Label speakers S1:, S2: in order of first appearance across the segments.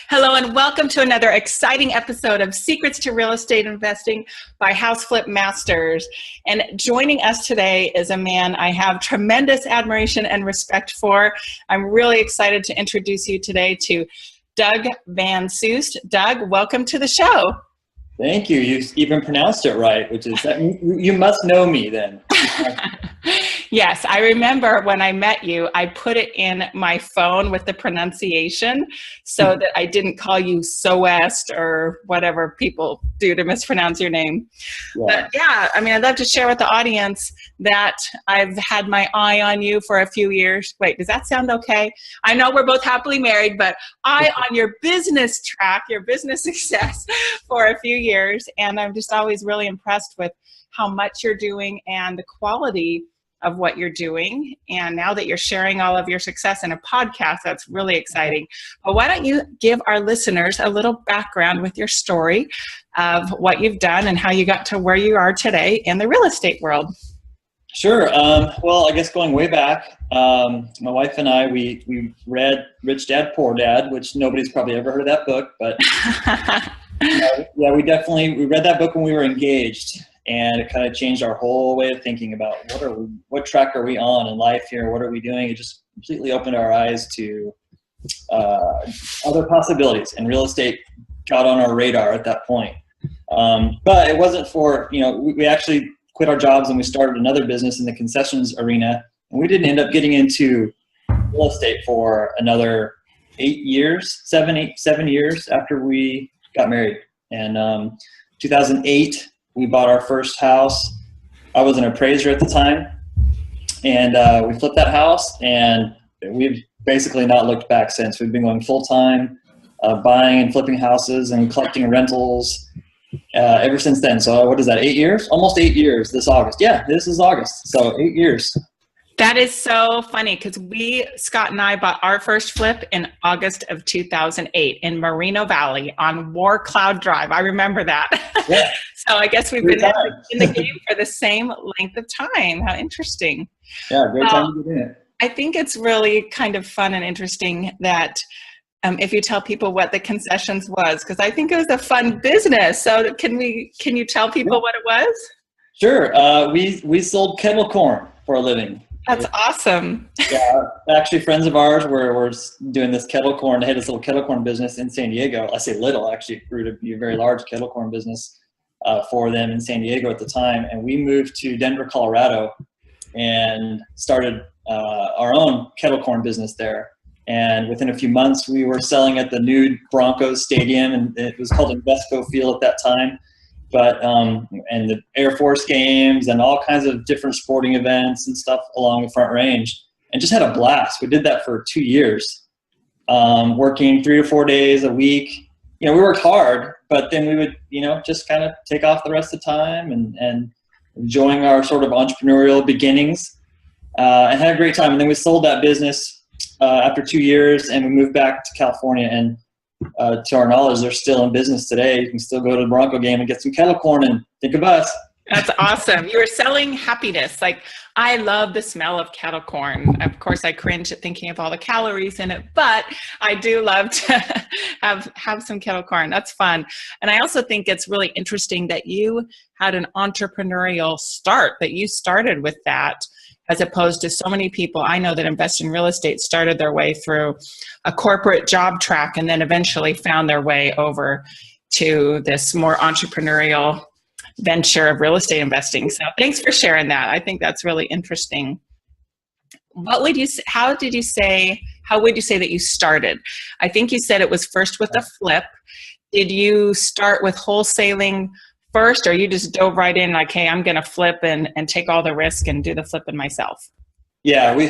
S1: Hello and welcome to another exciting episode of Secrets to Real Estate Investing by House Flip Masters. And joining us today is a man I have tremendous admiration and respect for. I'm really excited to introduce you today to Doug Van Soest. Doug, welcome to the show.
S2: Thank you. You even pronounced it right, which is that you must know me then.
S1: Yes, I remember when I met you, I put it in my phone with the pronunciation so that I didn't call you Soest or whatever people do to mispronounce your name. Yeah. But yeah, I mean, I'd love to share with the audience that I've had my eye on you for a few years. Wait, does that sound okay? I know we're both happily married, but eye on your business track, your business success for a few years. And I'm just always really impressed with how much you're doing and the quality of what you're doing. And now that you're sharing all of your success in a podcast, that's really exciting. But why don't you give our listeners a little background with your story of what you've done and how you got to where you are today in the real estate world?
S2: Sure. Well, I guess going way back, my wife and I, we read Rich Dad, Poor Dad, which nobody's probably ever heard of that book, but yeah, we read that book when we were engaged. And it kind of changed our whole way of thinking about what track are we on in life here? What are we doing? It just completely opened our eyes to other possibilities, and real estate got on our radar at that point. But it wasn't for, we actually quit our jobs and we started another business in the concessions arena. And we didn't end up getting into real estate for another 7 years after we got married. And 2008, we bought our first house. I was an appraiser at the time, and we flipped that house, and we've basically not looked back since. We've been going full time, buying and flipping houses and collecting rentals ever since then. So what is that, 8 years? Almost 8 years this August. Yeah, this is August, so 8 years.
S1: That is so funny because Scott and I bought our first flip in August of 2008 in Moreno Valley on War Cloud Drive. I remember that. Yeah. So I guess we've been in the game for the same length of time. How interesting.
S2: Yeah, great time to get in it.
S1: I think it's really kind of fun and interesting that if you tell people what the concessions was, because I think it was a fun business. So can you tell people what it was?
S2: Sure. We sold kettle corn for a living.
S1: That's awesome.
S2: Yeah, actually, friends of ours were doing this kettle corn. They had this little kettle corn business in San Diego. I say little, actually, it grew to be a very large kettle corn business for them in San Diego at the time. And we moved to Denver, Colorado, and started our own kettle corn business there. And within a few months, we were selling at the new Broncos Stadium, and it was called Invesco Field at that time. But and the Air Force games and all kinds of different sporting events and stuff along the Front Range, and just had a blast. We did that for 2 years, working 3 or 4 days a week. We worked hard, but then we would, just kind of take off the rest of the time and enjoying our sort of entrepreneurial beginnings, and had a great time. And then we sold that business after 2 years, and we moved back to California. And to our knowledge, they're still in business today. You can still go to the Bronco game and get some kettle corn and think of us.
S1: That's awesome. You were selling happiness. Like, I love the smell of kettle corn. Of course, I cringe at thinking of all the calories in it, but I do love to have some kettle corn. That's fun. And I also think it's really interesting that you had an entrepreneurial start, that you started with that, as opposed to so many people I know that invest in real estate started their way through a corporate job track and then eventually found their way over to this more entrepreneurial venture of real estate investing. So thanks for sharing that. I think that's really interesting. How would you say that you started? I think you said it was first with a flip. Did you start with wholesaling first, or you just dove right in like, hey, I'm going to flip and take all the risk and do the flipping myself?
S2: Yeah, we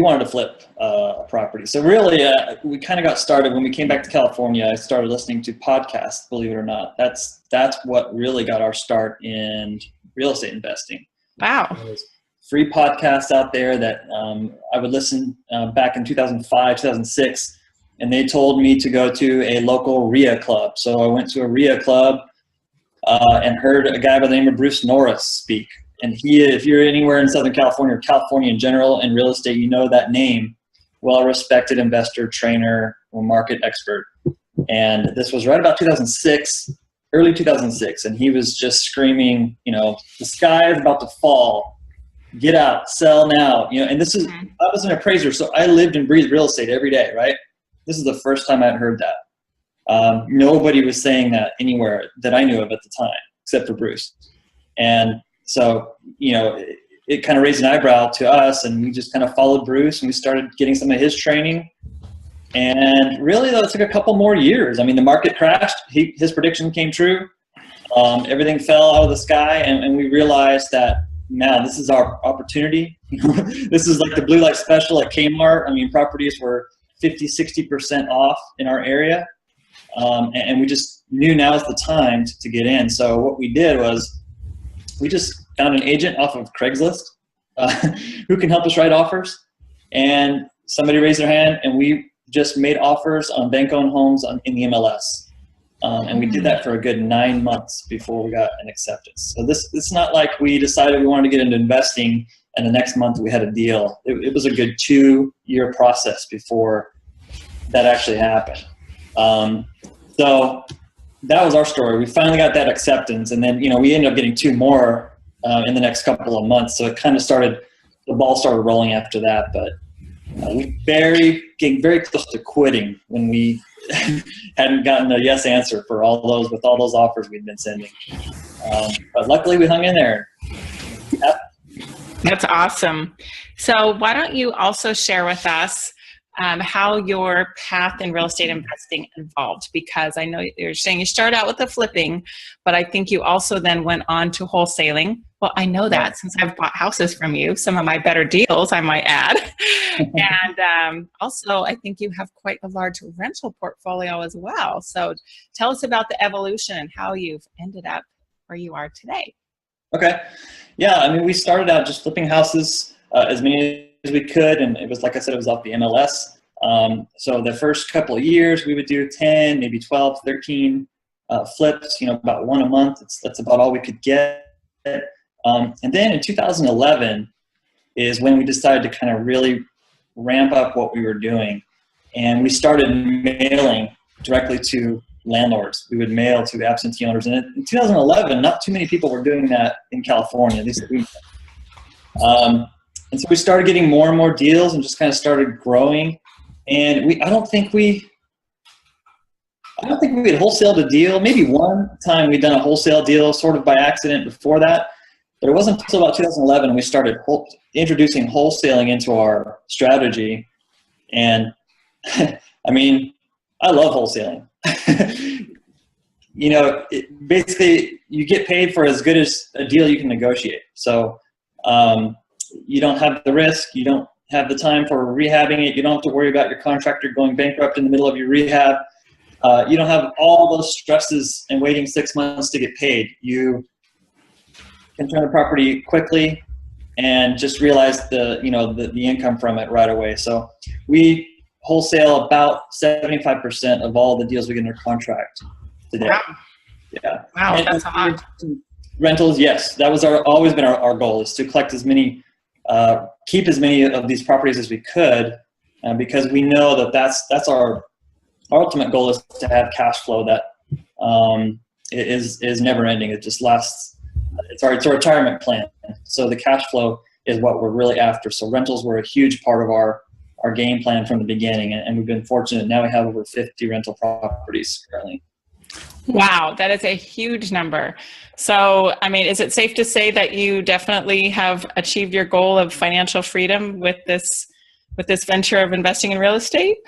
S2: wanted to flip a property. So really, we kind of got started when we came back to California. I started listening to podcasts, believe it or not. That's what really got our start in real estate investing.
S1: Wow.
S2: There's free podcasts out there that I would listen back in 2005, 2006, and they told me to go to a local RIA club. So I went to a RIA club and heard a guy by the name of Bruce Norris speak. And if you're anywhere in Southern California or California in general in real estate, you know that name. Well-respected investor, trainer, or market expert. And this was right about 2006, early 2006. And he was just screaming, you know, the sky is about to fall. Get out, sell now. You know, and this is, I was an appraiser, so I lived and breathed real estate every day, right? This is the first time I'd heard that. Nobody was saying that anywhere that I knew of at the time, except for Bruce. And so, you know, it kind of raised an eyebrow to us, and we just kind of followed Bruce, and we started getting some of his training. And really, though, it took a couple more years. I mean, the market crashed. His prediction came true. Everything fell out of the sky, and we realized that, now this is our opportunity. This is like the blue light special at Kmart. I mean, properties were 50, 60% off in our area. And we just knew now's the time to get in. So what we did was we just found an agent off of Craigslist who can help us write offers. And somebody raised their hand, and we just made offers on bank-owned homes in the MLS. And we did that for a good 9 months before we got an acceptance. So it's not like we decided we wanted to get into investing and the next month we had a deal. It was a good 2-year process before that actually happened. So that was our story. We finally got that acceptance, and then, you know, we ended up getting 2 more in the next couple of months. So it kind of the ball started rolling after that. But we getting very close to quitting when we hadn't gotten a yes answer for with all those offers we'd been sending. But luckily we hung in there. Yep.
S1: That's awesome. So why don't you also share with us how your path in real estate investing evolved? Because I know you're saying you started out with the flipping, but I think you also then went on to wholesaling. Well, I know that since I've bought houses from you, some of my better deals, I might add. And also, I think you have quite a large rental portfolio as well. So tell us about the evolution and how you've ended up where you are today.
S2: Okay. Yeah, I mean, we started out just flipping houses, as many as we could, and it was, like I said, it was off the MLS. So the first couple of years we would do 10, maybe 12, 13 flips, you know, about 1 a month. That's about all we could get. And then in 2011 is when we decided to kind of really ramp up what we were doing, and we started mailing directly to landlords. We would mail to absentee owners, and in 2011, not too many people were doing that in California, at least that we know. And so we started getting more and more deals and just kind of started growing. And I don't think we had wholesaled a deal. Maybe one time we'd done a wholesale deal sort of by accident before that. But it wasn't until about 2011 we started introducing wholesaling into our strategy. And I mean, I love wholesaling. You know, basically you get paid for as good as a deal you can negotiate. So you don't have the risk. You don't have the time for rehabbing it. You don't have to worry about your contractor going bankrupt in the middle of your rehab. You don't have all those stresses and waiting 6 months to get paid. You can turn the property quickly and just realize the income from it right away. So we wholesale about 75% of all the deals we get under contract today.
S1: Wow.
S2: Yeah.
S1: Wow, that's a lot.
S2: Rentals, yes, that was always been our goal, is to collect as many, keep as many of these properties as we could, because we know that that's our ultimate goal, is to have cash flow that is never ending. It just lasts. It's a retirement plan. So the cash flow is what we're really after. So rentals were a huge part of our game plan from the beginning, and we've been fortunate. Now we have over 50 rental properties currently.
S1: Wow, that is a huge number. So, I mean, is it safe to say that you definitely have achieved your goal of financial freedom with this venture of investing in real estate?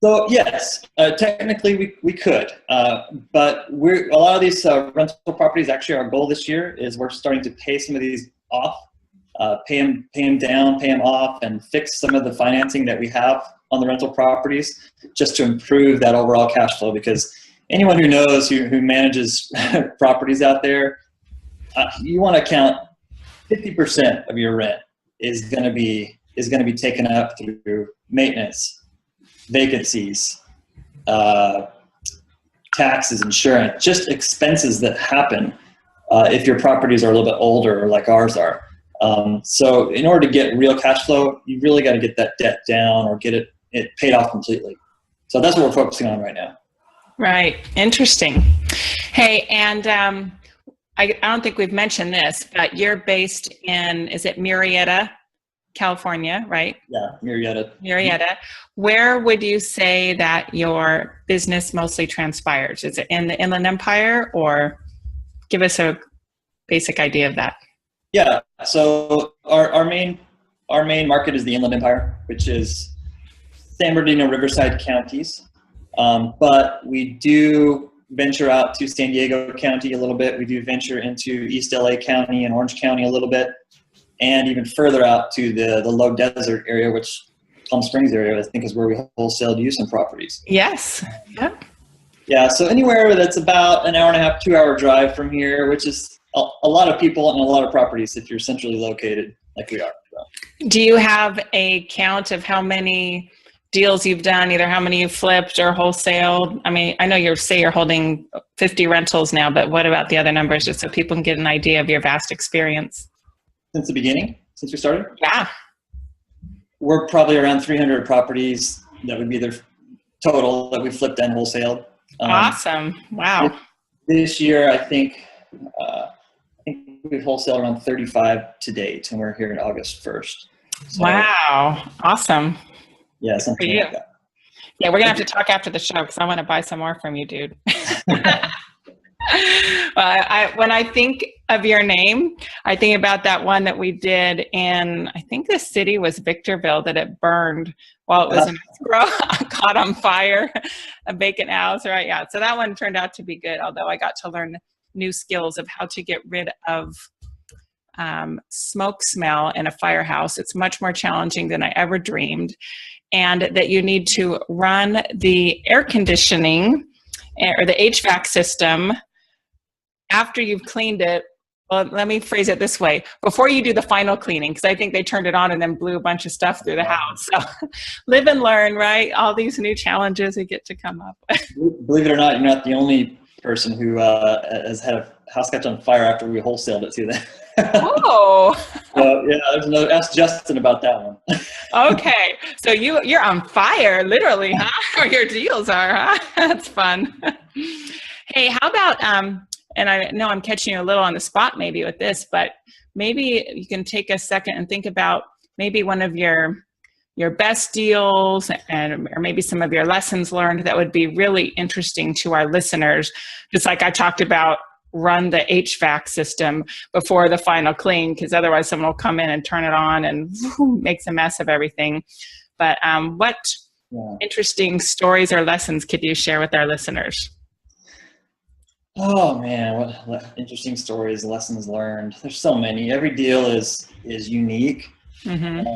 S2: So yes, technically we could, but a lot of these rental properties, actually our goal this year is we're starting to pay some of these off, pay them down, pay them off, and fix some of the financing that we have on the rental properties, just to improve that overall cash flow. Because anyone who knows, who manages properties out there, you want to count 50% of your rent is going to be taken up through maintenance, vacancies, taxes, insurance, just expenses that happen if your properties are a little bit older, like ours are. So in order to get real cash flow, you really got to get that debt down or get it paid off completely. So that's what we're focusing on right now.
S1: Right. Interesting. Hey, and I don't think we've mentioned this, but you're based in, is it Murrieta, California, right?
S2: Yeah, Murrieta.
S1: Murrieta. Where would you say that your business mostly transpires? Is it in the Inland Empire, or give us a basic idea of that?
S2: Yeah. So our main market is the Inland Empire, which is San Bernardino, Riverside counties. But we do venture out to San Diego County a little bit. We do venture into East LA County and Orange County a little bit, and even further out to the low desert area, which Palm Springs area, I think, is where we wholesale to some properties.
S1: Yes. Yep.
S2: Yeah. So anywhere that's about an hour and a half, 2 hour drive from here, which is a lot of people and a lot of properties if you're centrally located like we are. So.
S1: Do you have a count of how many deals you've done, either how many you've flipped or wholesaled? I mean, I know you're holding 50 rentals now, but what about the other numbers, just so people can get an idea of your vast experience?
S2: Since the beginning, since we started?
S1: Yeah.
S2: We're probably around 300 properties that would be the total that we flipped and wholesaled.
S1: Awesome. Wow.
S2: This year, I think we've wholesaled around 35 to date, and we're here in August 1st. So,
S1: wow. Awesome.
S2: Yeah, something like that.
S1: Yeah, we're going to have to talk after the show because I want to buy some more from you, dude. When I think of your name, I think about that one that we did in, I think the city was Victorville, that it burned while it was in caught on fire, a vacant house, right? Yeah, so that one turned out to be good, although I got to learn new skills of how to get rid of smoke smell in a firehouse. It's much more challenging than I ever dreamed, and that you need to run the air conditioning or the HVAC system after you've cleaned it. Well, let me phrase it this way: before you do the final cleaning, because I think they turned it on and then blew a bunch of stuff through the house. So live and learn, right? All these new challenges we get to come up with.
S2: Believe it or not, you're not the only person who has had a house catch on fire after we wholesaled it too.
S1: Oh.
S2: So, yeah, there's another. Ask Justin about that one.
S1: Okay, so you're on fire, literally, huh? Or your deals are, huh? That's fun. Hey, how about and I know I'm catching you a little on the spot maybe with this, but maybe you can take a second and think about maybe one of your best deals, or maybe some of your lessons learned that would be really interesting to our listeners. Just like I talked about, run the HVAC system before the final clean, because otherwise someone will come in and turn it on and makes a mess of everything. But what interesting stories or lessons could you share with our listeners?
S2: Oh man, what interesting stories, lessons learned. There's so many. Every deal is unique. Mm-hmm.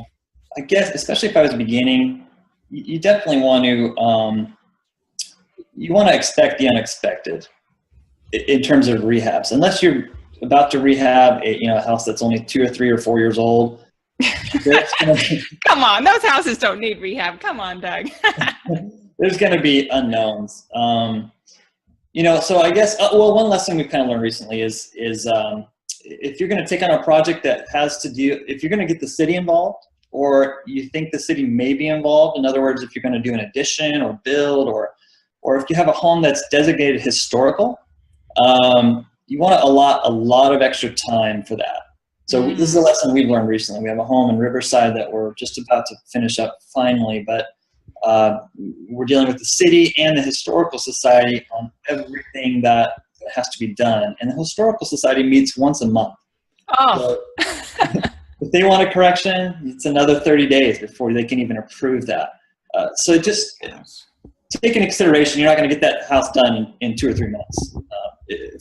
S2: I guess, especially if I was beginning, you definitely want to expect the unexpected in terms of rehabs. Unless you're about to rehab a house that's only 2 or 3 or 4 years old.
S1: Come on, those houses don't need rehab. Come on, Doug.
S2: There's going to be unknowns. So I guess one lesson we've kind of learned recently is if you're going to take on a project that has to do, if you're going to get the city involved, or you think the city may be involved, in other words, if you're going to do an addition or build, or if you have a home that's designated historical, you want to allot a lot of extra time for that. So this is a lesson we've learned recently. We have a home in Riverside that we're just about to finish up finally, but we're dealing with the city and the Historical Society on everything that has to be done. And the Historical Society meets once a month. Oh. So, if they want a correction, it's another 30 days before they can even approve that. So just take into consideration, you're not going to get that house done in 2 or 3 months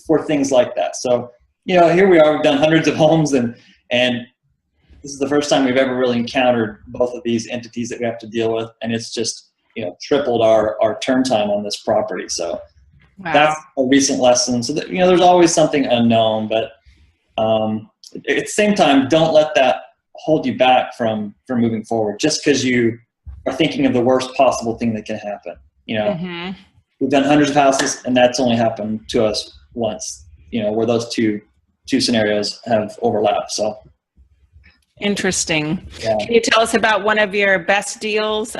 S2: for things like that. So, here we are, we've done hundreds of homes, and this is the first time we've ever really encountered both of these entities that we have to deal with. And it's just, tripled our turn time on this property. So that's a recent lesson. So that, there's always something unknown, but at the same time, don't let that hold you back from moving forward just because you are thinking of the worst possible thing that can happen. We've done hundreds of houses, and that's only happened to us once, where those two scenarios have overlapped. So
S1: interesting. Yeah. Can you tell us about one of your best deals?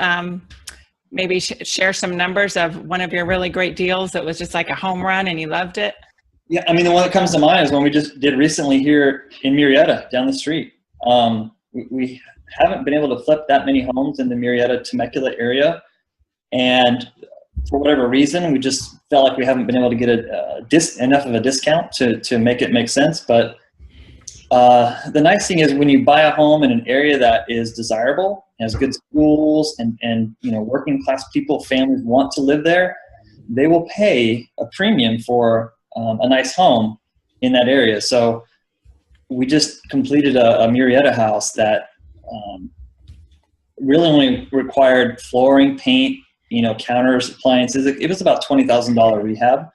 S1: maybe share some numbers of one of your really great deals that was just like a home run and you loved it?
S2: Yeah, I mean, the one that comes to mind is one we just did recently here in Murrieta down the street. We haven't been able to flip that many homes in the Murrieta Temecula area, and for whatever reason, we just felt like we haven't been able to get enough of a discount to make it make sense. But the nice thing is when you buy a home in an area that is desirable, has good schools, and working class people, families want to live there, they will pay a premium for a nice home in that area. So we just completed a Murrieta house that really only required flooring, paint, counters, appliances. It was about $20,000 rehab.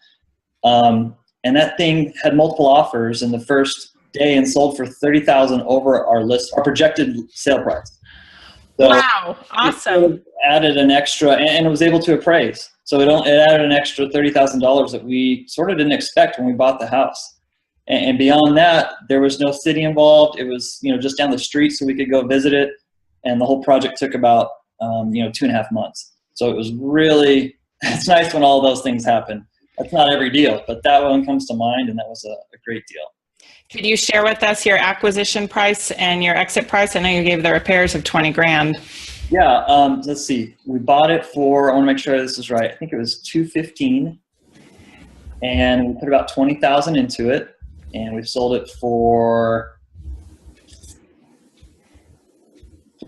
S2: And that thing had multiple offers in the first day and sold for $30,000 over our projected sale price. So
S1: wow, awesome.
S2: It added an extra, and it was able to appraise. So it added an extra $30,000 that we sort of didn't expect when we bought the house. And beyond that, there was no city involved. It was, just down the street so we could go visit it. And the whole project took about, 2.5 months. So it was really, it's nice when all those things happen. That's not every deal, but that one comes to mind, and that was a great deal.
S1: Could you share with us your acquisition price and your exit price? I know you gave the repairs of 20 grand.
S2: Yeah, let's see. We bought it for, I want to make sure this is right, I think it was $215, and we put about $20,000 into it, and we sold it for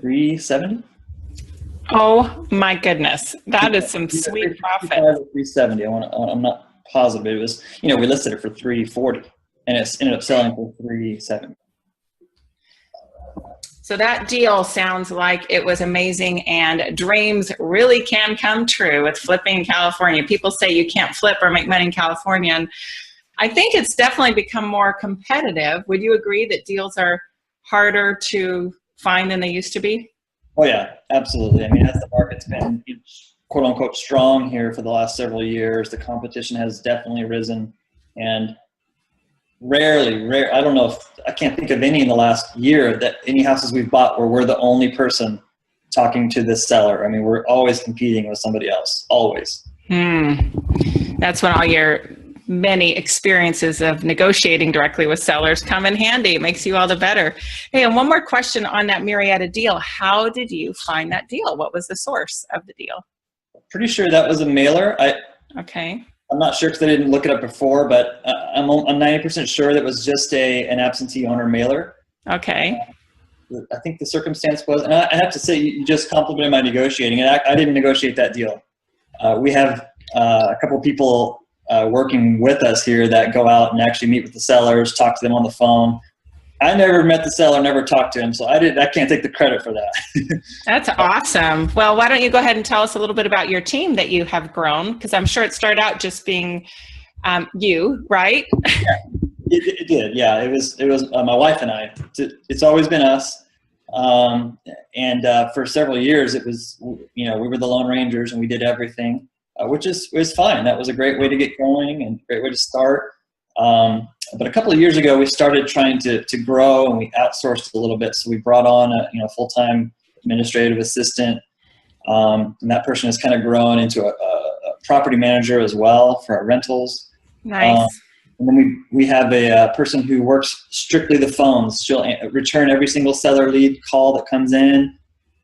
S2: $370.
S1: Oh my goodness, that is some sweet profit.
S2: $370. I'm not positive. It was, we listed it for $340, and it ended up selling for $370.
S1: So that deal sounds like it was amazing, and dreams really can come true with flipping in California. People say you can't flip or make money in California, and I think it's definitely become more competitive. Would you agree that deals are harder to find than they used to be?
S2: Oh yeah, absolutely. I mean, as the market's been quote unquote strong here for the last several years, the competition has definitely risen, and I don't know if I can't think of any in the last year that any houses we've bought where we're the only person talking to this seller. I mean, we're always competing with somebody else, always.
S1: That's when all your many experiences of negotiating directly with sellers come in handy. It makes you all the better. Hey, and one more question on that Murrieta deal. How did you find that deal? What was the source of the deal?
S2: Pretty sure that was a mailer.
S1: Okay.
S2: I'm not sure because I didn't look it up before, but I'm 90% sure that was just an absentee owner mailer.
S1: Okay.
S2: I think the circumstance was, and I have to say, you just complimented my negotiating, and I didn't negotiate that deal. We have a couple of people working with us here that go out and actually meet with the sellers, talk to them on the phone. I never met the seller, never talked to him, so I can't take the credit for that.
S1: That's awesome. Well, why don't you go ahead and tell us a little bit about your team that you have grown, because I'm sure it started out just being you, right?
S2: Yeah, it did. Yeah, it was my wife and I. It's always been us, and for several years it was, we were the Lone Rangers and we did everything, which was fine. That was a great way to get going and a great way to start. But a couple of years ago, we started trying to grow, and we outsourced a little bit. So we brought on a full-time administrative assistant, and that person has kind of grown into a property manager as well for our rentals.
S1: Nice.
S2: And then we have a person who works strictly the phones. She'll return every single seller lead call that comes in,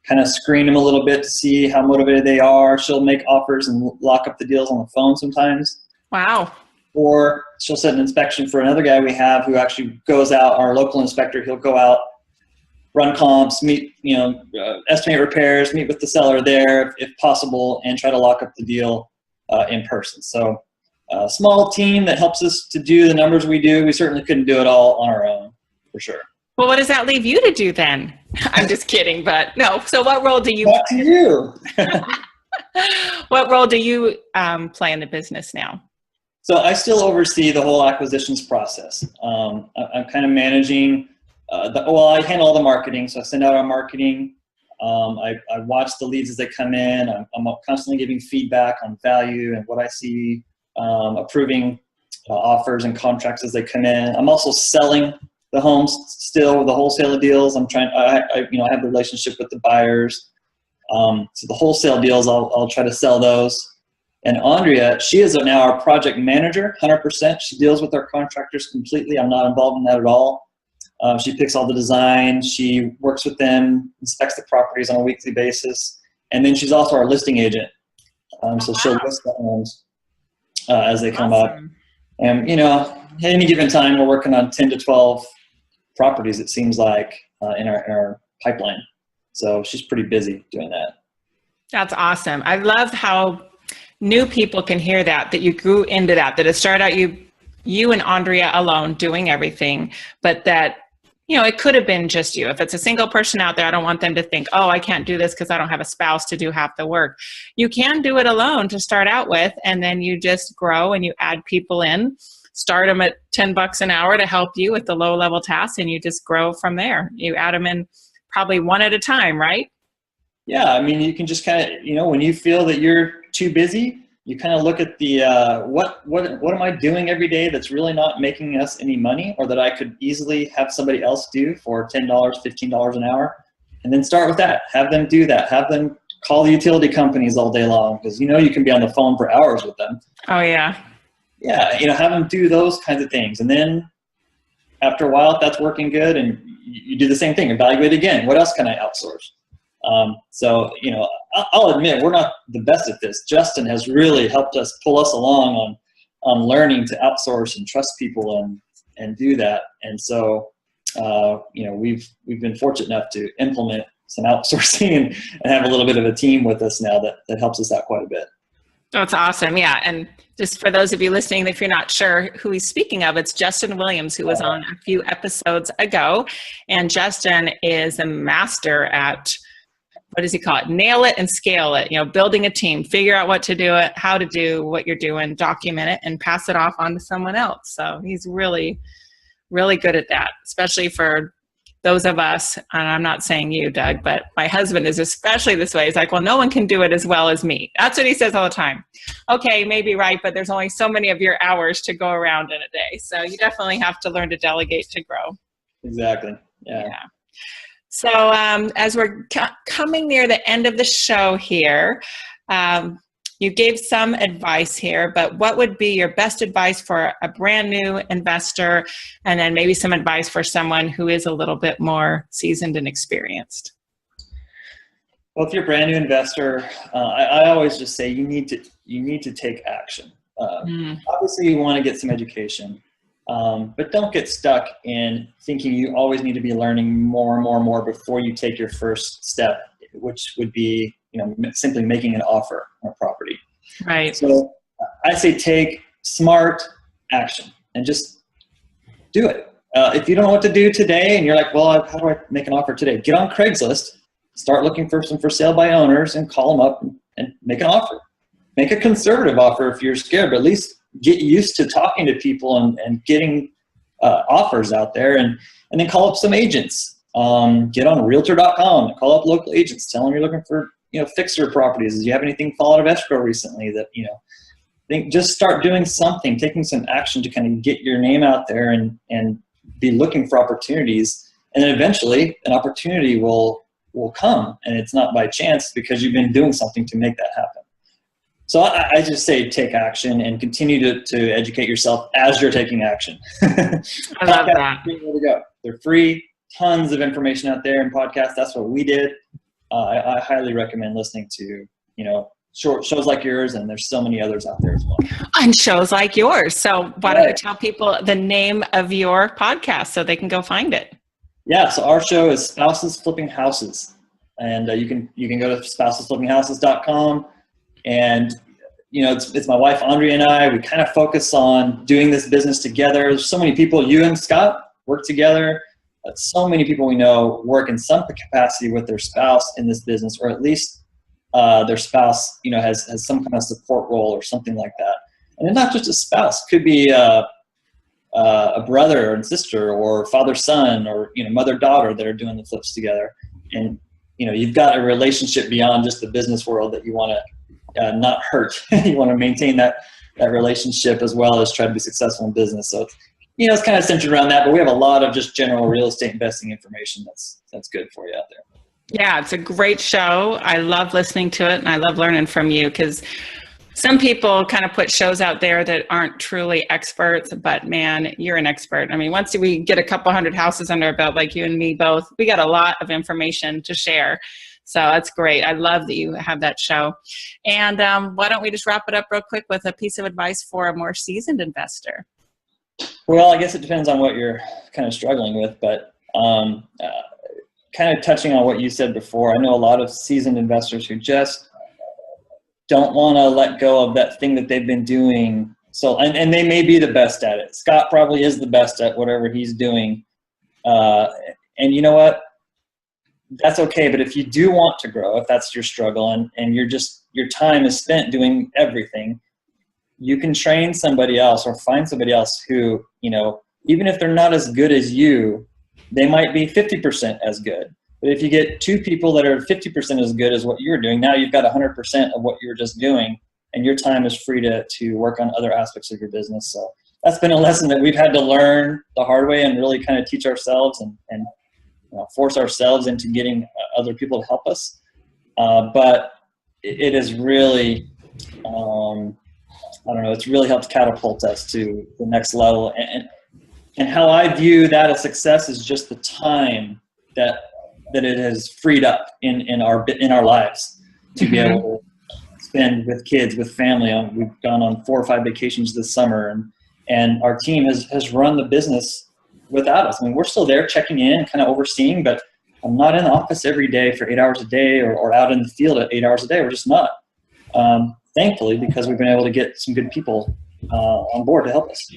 S2: kind of screen them a little bit to see how motivated they are. She'll make offers and lock up the deals on the phone sometimes.
S1: Wow.
S2: Or she'll set an inspection for another guy we have who actually goes out, our local inspector. He'll go out, run comps, estimate repairs, meet with the seller there if possible, and try to lock up the deal in person. So a small team that helps us to do the numbers we do. We certainly couldn't do it all on our own, for sure.
S1: Well, what does that leave you to do then? I'm just kidding, but no. So what role do you
S2: play? To you.
S1: What role do you play in the business now?
S2: So I still oversee the whole acquisitions process. I'm kind of managing, I handle all the marketing. So I send out our marketing. I watch the leads as they come in. I'm constantly giving feedback on value and what I see, approving offers and contracts as they come in. I'm also selling the homes still with the wholesaler deals. I have the relationship with the buyers. So the wholesale deals, I'll try to sell those. And Andrea, she is now our project manager, 100%. She deals with our contractors completely. I'm not involved in that at all. She picks all the design. She works with them, inspects the properties on a weekly basis. And then she's also our listing agent. So she'll list the homes as they come up. And, you know, at any given time, we're working on 10 to 12 properties, it seems like, in our pipeline. So she's pretty busy doing that.
S1: That's awesome. I love how new people can hear that you grew into that it started out you and Andrea alone doing everything, but that, you know, it could have been just you. If it's a single person out there, I don't want them to think, oh, I can't do this because I don't have a spouse to do half the work. You can do it alone to start out with, and then you just grow and you add people in, start them at $10 an hour to help you with the low level tasks, and you just grow from there. You add them in probably one at a time, right?
S2: Yeah, I mean, you can just kind of, you know, when you feel that you're too busy, you kind of look at the what am I doing every day that's really not making us any money, or that I could easily have somebody else do for $10, $15 an hour, and then start with that. Have them do that. Have them call the utility companies all day long, because you know you can be on the phone for hours with them.
S1: Oh yeah. Yeah,
S2: you know, have them do those kinds of things, and then after a while, if that's working good, and you do the same thing, evaluate again. What else can I outsource? So, you know, I'll admit we're not the best at this. Justin has really helped us pull us along on learning to outsource and trust people and do that. And so, you know, we've been fortunate enough to implement some outsourcing and have a little bit of a team with us now that helps us out quite a bit.
S1: That's awesome. Yeah. And just for those of you listening, if you're not sure who he's speaking of, it's Justin Williams, who was on a few episodes ago. And Justin is a master at, what does he call it? Nail it and scale it. You know, building a team, figure out what to do it, how to do what you're doing, document it, and pass it off on to someone else. So he's really, really good at that, especially for those of us, and I'm not saying you, Doug, but my husband is especially this way. He's like, well, no one can do it as well as me. That's what he says all the time. Okay, maybe right, but there's only so many of your hours to go around in a day. So you definitely have to learn to delegate to grow.
S2: Exactly. Yeah.
S1: So as we're coming near the end of the show here, you gave some advice here, but what would be your best advice for a brand new investor, and then maybe some advice for someone who is a little bit more seasoned and experienced?
S2: Well, if you're a brand new investor, I always just say you need to take action. Obviously, you want to get some education, but don't get stuck in thinking you always need to be learning more and more and more before you take your first step, which would be, you know, simply making an offer on a property.
S1: Right.
S2: So I say take smart action and just do it. If you don't know what to do today and you're like, well, how do I make an offer today? Get on Craigslist, start looking for some for sale by owners, and call them up and make an offer. Make a conservative offer if you're scared, but at least get used to talking to people and getting offers out there, and then call up some agents. Get on realtor.com, call up local agents, tell them you're looking for, you know, fixer properties. Do you have anything fall out of escrow recently that, you know, just start doing something, taking some action to kind of get your name out there and be looking for opportunities. And then eventually an opportunity will come, and it's not by chance because you've been doing something to make that happen. So I just say take action and continue to educate yourself as you're taking action.
S1: I love that.
S2: They're free. Tons of information out there in podcasts. That's what we did. I highly recommend listening to, you know, short shows like yours, and there's so many others out there as well.
S1: On shows like yours. So why don't you tell people the name of your podcast so they can go find it?
S2: Yeah, so our show is Spouses Flipping Houses, and you can go to spousesflippinghouses.com, and you know, it's my wife Andrea and I. We kind of focus on doing this business together. There's so many people. You and Scott work together. So many people we know work in some capacity with their spouse in this business, or at least their spouse, you know, has some kind of support role or something like that. And it's not just a spouse; could be a brother and sister, or father-son, or, you know, mother-daughter that are doing the flips together. And you know, you've got a relationship beyond just the business world that you want to not hurt. You want to maintain that relationship as well as try to be successful in business. So it's kind of centered around that, but we have a lot of just general real estate investing information that's good for you out there.
S1: Yeah, it's a great show. I love listening to it and I love learning from you because some people kind of put shows out there that aren't truly experts, but man, you're an expert. I mean, once we get a couple hundred houses under our belt, like you and me both, we got a lot of information to share. So that's great. I love that you have that show. And why don't we just wrap it up real quick with a piece of advice for a more seasoned investor?
S2: Well, I guess it depends on what you're kind of struggling with, but kind of touching on what you said before, I know a lot of seasoned investors who just don't want to let go of that thing that they've been doing. So, and they may be the best at it. Scott probably is the best at whatever he's doing. And you know what? That's okay. But if you do want to grow, if that's your struggle and your time is spent doing everything, you can train somebody else or find somebody else who, even if they're not as good as you, they might be 50% as good. But if you get two people that are 50% as good as what you're doing, now you've got 100% of what you were just doing, and your time is free to work on other aspects of your business. So that's been a lesson that we've had to learn the hard way and really kind of teach ourselves and force ourselves into getting other people to help us. But it is really, it's really helped catapult us to the next level. And how I view that as success is just the time that it has freed up in our lives to be able to spend with kids, with family. We've gone on 4 or 5 vacations this summer, and our team has run the business without us. I mean, we're still there checking in, kind of overseeing, but I'm not in the office every day for 8 hours a day or out in the field at 8 hours a day. We're just not. Thankfully, because we've been able to get some good people on board to help us.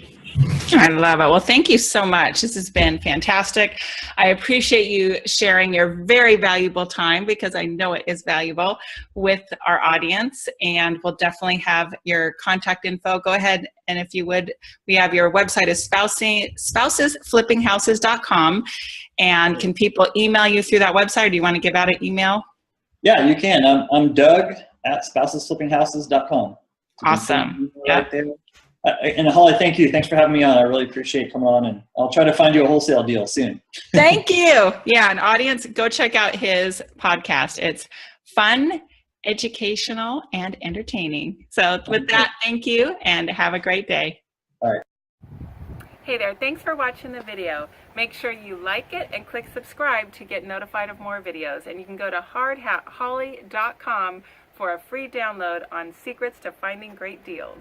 S1: I love it. Well, thank you so much. This has been fantastic. I appreciate you sharing your very valuable time, because I know it is valuable, with our audience. And we'll definitely have your contact info. Go ahead, and if you would, we have your website is spousesflippinghouses.com. And can people email you through that website, or do you want to give out an email?
S2: Yeah, you can. I'm Doug at spousesflippinghouses.com.
S1: Awesome.
S2: Right there. And Holly, thank you. Thanks for having me on. I really appreciate coming on, and I'll try to find you a wholesale deal soon.
S1: Thank you. Yeah, an audience, go check out his podcast. It's fun, educational, and entertaining. So with that, thank you, and have a great day.
S2: All right.
S1: Hey there, thanks for watching the video. Make sure you like it and click subscribe to get notified of more videos. And you can go to hardhatholly.com for a free download on secrets to finding great deals.